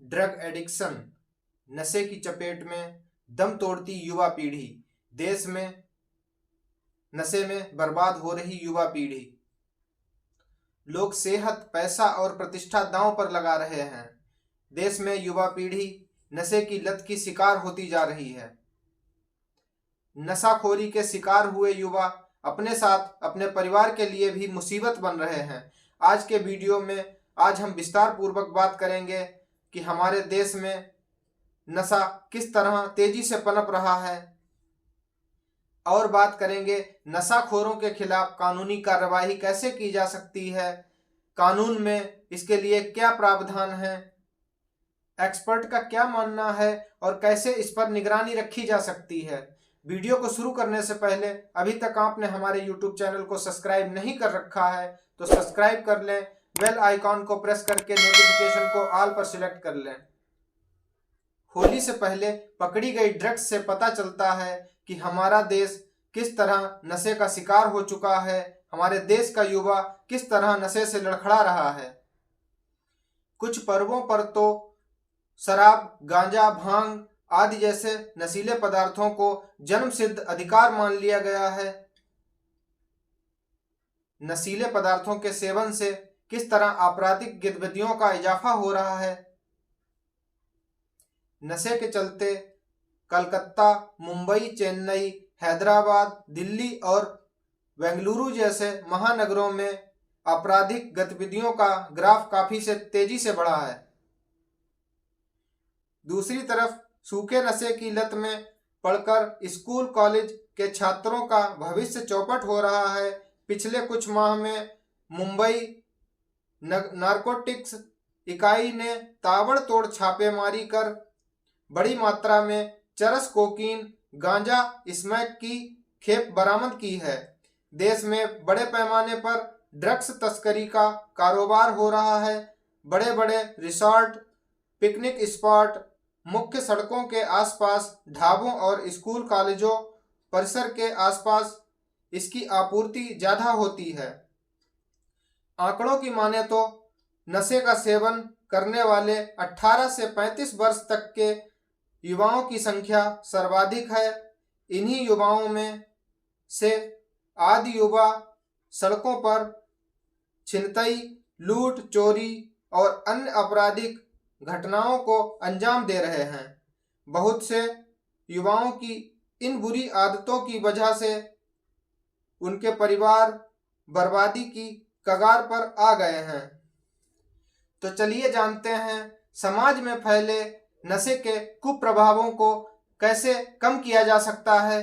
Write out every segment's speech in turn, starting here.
Drug addiction, नशे की चपेट में दम तोड़ती युवा पीढ़ी। देश में नशे में बर्बाद हो रही युवा पीढ़ी। लोग सेहत, पैसा और प्रतिष्ठा दांव पर लगा रहे हैं। देश में युवा पीढ़ी नशे की लत की शिकार होती जा रही है। नशाखोरी के शिकार हुए युवा अपने साथ अपने परिवार के लिए भी मुसीबत बन रहे हैं। आज के वीडियो में आज हम विस्तार पूर्वक बात करेंगे कि हमारे देश में नशा किस तरह तेजी से पनप रहा है और बात करेंगे नशाखोरों के खिलाफ कानूनी कार्रवाई कैसे की जा सकती है, कानून में इसके लिए क्या प्रावधान है, एक्सपर्ट का क्या मानना है और कैसे इस पर निगरानी रखी जा सकती है। वीडियो को शुरू करने से पहले अभी तक आपने हमारे YouTube चैनल को सब्सक्राइब नहीं कर रखा है तो सब्सक्राइब कर लें, बेल आइकॉन को प्रेस करके नोटिफिकेशन को ऑल पर सिलेक्ट कर लें। होली से पहले पकड़ी गई ड्रग्स से पता चलता है कि हमारा देश किस तरह नशे का शिकार हो चुका है, हमारे देश का युवा किस तरह नशे से लड़खड़ा रहा है। कुछ पर्वों पर तो शराब, गांजा, भांग आदि जैसे नशीले पदार्थों को जन्मसिद्ध अधिकार मान लिया गया है। नशीले पदार्थों के सेवन से किस तरह आपराधिक गतिविधियों का इजाफा हो रहा है। नशे के चलते कलकत्ता, मुंबई, चेन्नई, हैदराबाद, दिल्ली और बेंगलुरु जैसे महानगरों में आपराधिक गतिविधियों का ग्राफ काफी से तेजी से बढ़ा है। दूसरी तरफ सूखे नशे की लत में पढ़कर स्कूल कॉलेज के छात्रों का भविष्य चौपट हो रहा है। पिछले कुछ माह में मुंबई नारकोटिक्स इकाई ने ताबड़तोड़ छापेमारी कर बड़ी मात्रा में चरस, कोकीन, गांजा, स्मैक की खेप बरामद की है। देश में बड़े पैमाने पर ड्रग्स तस्करी का कारोबार हो रहा है। बड़े बड़े रिसोर्ट, पिकनिक स्पॉट, मुख्य सड़कों के आसपास, ढाबों और स्कूल कॉलेजों परिसर के आसपास इसकी आपूर्ति ज्यादा होती है। आंकड़ों की माने तो नशे का सेवन करने वाले 18 से 35 वर्ष तक के युवाओं की संख्या सर्वाधिक है। इन्हीं युवाओं में से आदि युवा सड़कों पर छिनतई, लूट, चोरी और अन्य आपराधिक घटनाओं को अंजाम दे रहे हैं। बहुत से युवाओं की इन बुरी आदतों की वजह से उनके परिवार बर्बादी की कगार पर आ गए हैं। तो चलिए जानते हैं समाज में फैले नशे के कुप्रभावों को कैसे कम किया जा सकता है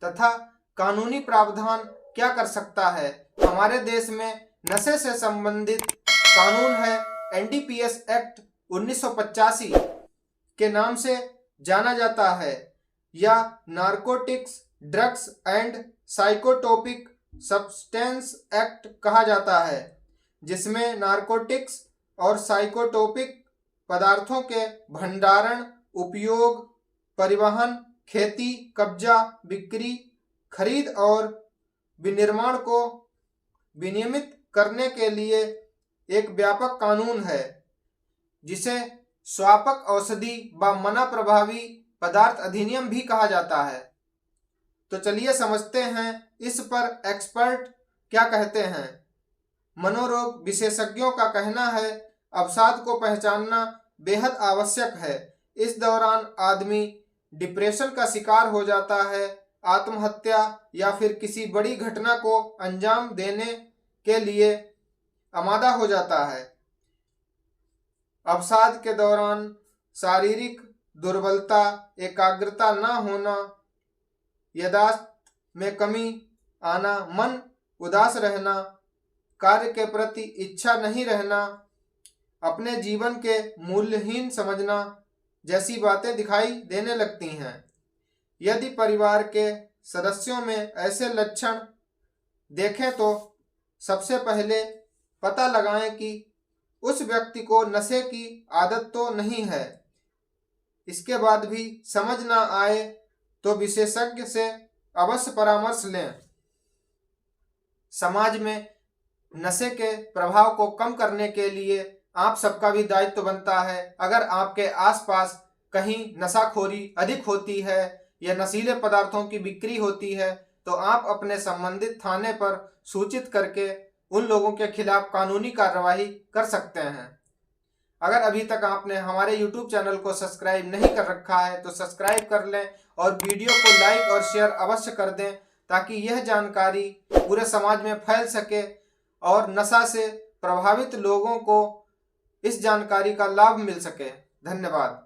तथा कानूनी प्रावधान क्या कर सकता है। हमारे देश में नशे से संबंधित कानून है NDPS एक्ट 1985 के नाम से जाना जाता है या narcotics, drugs and psychotropic substance act कहा जाता है, जिसमें नारकोटिक्स और साइकोटोपिक पदार्थों के भंडारण, उपयोग, परिवहन, खेती, कब्जा, बिक्री, खरीद और विनिर्माण को विनियमित करने के लिए एक व्यापक कानून है, जिसे स्वापक औषधि व मना प्रभावी पदार्थ अधिनियम भी कहा जाता है। तो चलिए समझते हैं इस पर एक्सपर्ट क्या कहते हैं। मनोरोग विशेषज्ञों का कहना है अवसाद को पहचानना बेहद आवश्यक है। इस दौरान आदमी डिप्रेशन का शिकार हो जाता है, आत्महत्या या फिर किसी बड़ी घटना को अंजाम देने के लिए आमादा हो जाता है। अवसाद के दौरान शारीरिक दुर्बलता, एकाग्रता न होना, याददाश्त में कमी आना, मन उदास रहना, कार्य के प्रति इच्छा नहीं रहना, अपने जीवन के मूल्यहीन समझना जैसी बातें दिखाई देने लगती हैं। यदि परिवार के सदस्यों में ऐसे लक्षण देखें तो सबसे पहले पता लगाएं कि उस व्यक्ति को नशे की आदत तो नहीं है। इसके बाद भी समझ ना आए तो विशेषज्ञ से अवश्य परामर्श लें। समाज में नशे के प्रभाव को कम करने के लिए आप सबका भी दायित्व बनता है, अगर आपके आसपास कहीं नशाखोरी अधिक होती है या नशीले पदार्थों की बिक्री होती है तो आप अपने संबंधित थाने पर सूचित करके उन लोगों के खिलाफ कानूनी कार्रवाई कर सकते हैं। अगर अभी तक आपने हमारे YouTube चैनल को सब्सक्राइब नहीं कर रखा है तो सब्सक्राइब कर लें और वीडियो को लाइक और शेयर अवश्य कर दें ताकि यह जानकारी पूरे समाज में फैल सके और नशा से प्रभावित लोगों को इस जानकारी का लाभ मिल सके। धन्यवाद।